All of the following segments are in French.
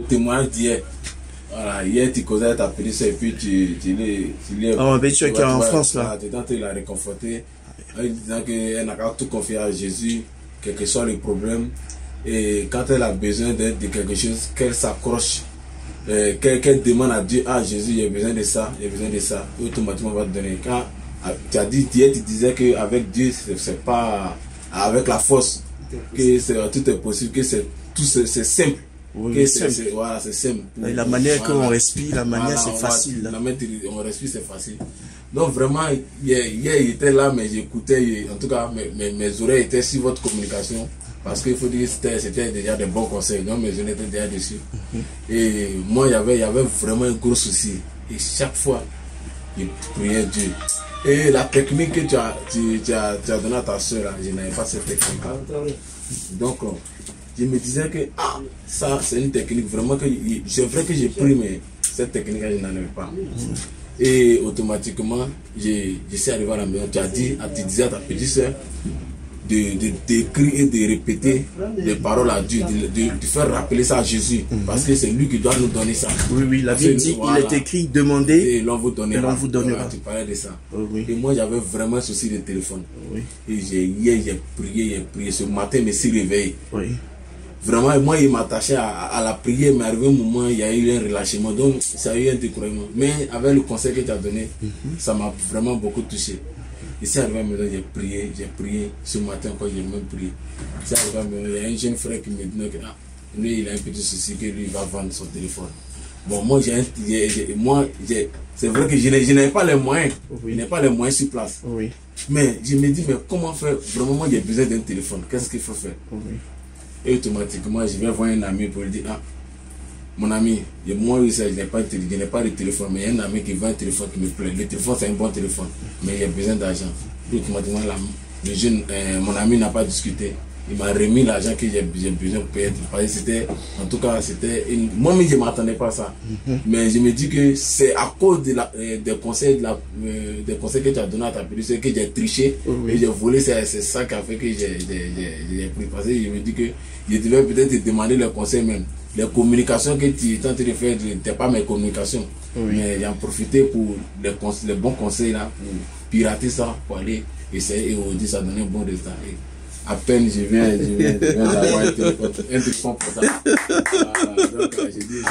Témoignage d'hier. Voilà, hier tu causais ta petite soeur et puis tu l'es. Ah, mais tu es qui est en France là. Dedans, tu l'as réconforté en lui disant qu'elle n'a qu'à tout confier à Jésus, quel que soit le problème. Et quand elle a besoin de quelque chose, qu'elle s'accroche, qu'elle demande à Dieu, ah Jésus, j'ai besoin de ça, j'ai besoin de ça. Et automatiquement, on va te donner. Quand tu as dit hier, tu disais qu'avec Dieu, c'est pas avec la force que tout est possible, que c'est simple. Oui, voilà, c'est simple. Et la manière qu'on respire, la manière c'est facile. La manière on respire, c'est facile. Donc vraiment, hier il était là, mais j'écoutais, en tout cas, mes oreilles étaient sur votre communication. Parce qu'il faut dire que c'était déjà des bons conseils. Donc mes oreilles étaient déjà dessus. Et moi, il y avait vraiment un gros souci. Et chaque fois, je priais Dieu. Et la technique que tu as donnée à ta soeur, je n'avais pas cette technique. Donc, je me disais que ça c'est une technique vraiment que c'est vrai que j'ai pris, mais cette technique je n'en avais pas. Et automatiquement je suis arrivé à la maison. Tu disais à ta petite soeur d'écrire et de répéter les paroles à Dieu, de faire rappeler ça à Jésus, parce que c'est lui qui doit nous donner ça. Oui, la Bible dit, voilà, il est écrit, demandez et l'on vous donnera. Voilà, tu parlais de ça. Et moi j'avais vraiment un souci de téléphone. Et hier j'ai prié. Ce matin je me suis réveillé. Vraiment, moi, il m'attachait à la prière, mais arrivé un moment, il y a eu un relâchement, donc ça a eu un découragement. Mais avec le conseil que tu as donné, ça m'a vraiment beaucoup touché. Ici, arrivé à la maison, j'ai prié. Ce matin encore, j'ai même prié. Ici, arrivé à la maison, il y a un jeune frère qui me dit que lui, il a un petit souci, que lui, il va vendre son téléphone. Bon, moi, c'est vrai que je n'ai pas les moyens. Je n'ai pas les moyens sur place. Mais je me dis, mais comment faire? Vraiment, moi, j'ai besoin d'un téléphone. Qu'est-ce qu'il faut faire? Et automatiquement, je vais voir un ami pour lui dire, ah, mon ami, moi, je n'ai pas de téléphone, mais il y a un ami qui vend un téléphone qui me plaît. Le téléphone, c'est un bon téléphone, mais il a besoin d'argent. Et automatiquement, mon ami n'a pas discuté. Il m'a remis l'argent que j'ai besoin pour payer. Parce que c'était, en tout cas, moi-même, je ne m'attendais pas à ça. Mais je me dis que c'est à cause des conseils que tu as donné à ta petite soeur que j'ai triché et j'ai volé. C'est ça qui a fait que j'ai pris. Parce que je me dis que je devais peut-être te demander les conseils même. Les communications que tu es en train de faire, ce n'était pas mes communications. Mais j'ai en profité pour les bons conseils là, pour pirater ça, pour aller essayer et aujourd'hui ça donne un bon résultat. À peine je viens d'avoir un téléphone portable. Donc j'ai dit,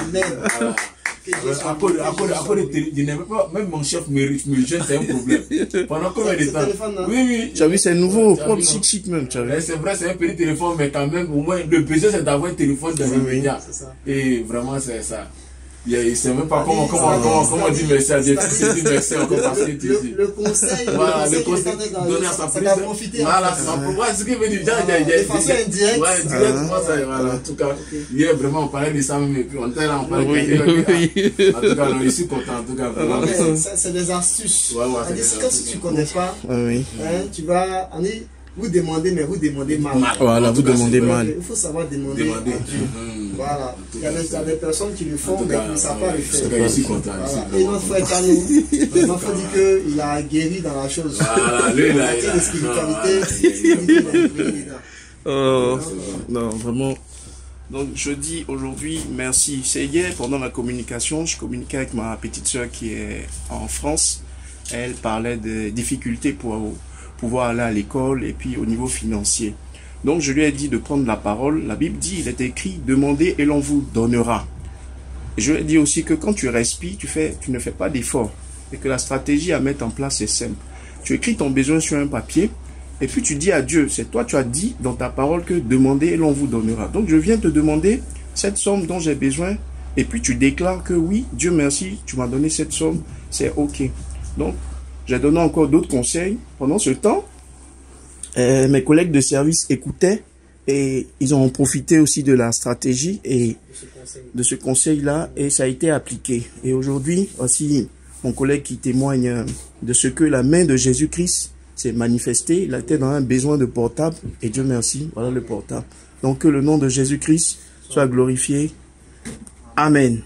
voilà. Même mon chef me gêne, c'est un problème. Pendant combien de temps? Oui. Tu as vu, c'est nouveau, propre, chic même. C'est vrai, c'est un petit téléphone, mais quand même, au moins, le besoin c'est d'avoir un téléphone dans les médias. Et vraiment, c'est ça. Il ne sait même pas comment dire merci à Dieu. Tu dis merci encore parce que tu dis. Le conseil, voilà, le conseil donné à sa prise. Voilà, c'est ce qui veut dire. De façon indirecte. Voilà, en tout cas, hier vraiment on parlait de ça, mais on était là, on parlait de en tout cas, je suis content. En tout cas, vraiment. C'est des astuces. Quand tu ne connais pas, tu vas. Vous demandez, mais vous demandez mal. Voilà, vous demandez mal. Il faut savoir demander à Dieu. Voilà. Il y a des personnes qui le font, mais qui ne savent pas le faire. Je suis content. Et notre frère Kalou, notre frère dit qu'il a guéri dans la chose. Voilà, lui, il a la spiritualité. Non, vraiment. Donc je dis aujourd'hui merci. C'est hier pendant la communication, je communiquais avec ma petite soeur qui est en France. Elle parlait des difficultés pour pouvoir aller à l'école et puis au niveau financier. Donc je lui ai dit de prendre la parole. La Bible dit, il est écrit, demandez et l'on vous donnera. Et je lui ai dit aussi que quand tu respires, tu ne fais pas d'effort. Et que la stratégie à mettre en place est simple. Tu écris ton besoin sur un papier et puis tu dis à Dieu, c'est toi tu as dit dans ta parole que demandez et l'on vous donnera. Donc je viens te demander cette somme dont j'ai besoin et puis tu déclares que oui, Dieu merci, tu m'as donné cette somme, c'est ok. Donc j'ai donné encore d'autres conseils. Pendant ce temps, mes collègues de service écoutaient et ils ont profité aussi de la stratégie et de ce conseil-là et ça a été appliqué. Et aujourd'hui, aussi mon collègue qui témoigne de ce que la main de Jésus-Christ s'est manifestée. Il était dans un besoin de portable et Dieu merci, voilà le portable. Donc que le nom de Jésus-Christ soit glorifié. Amen.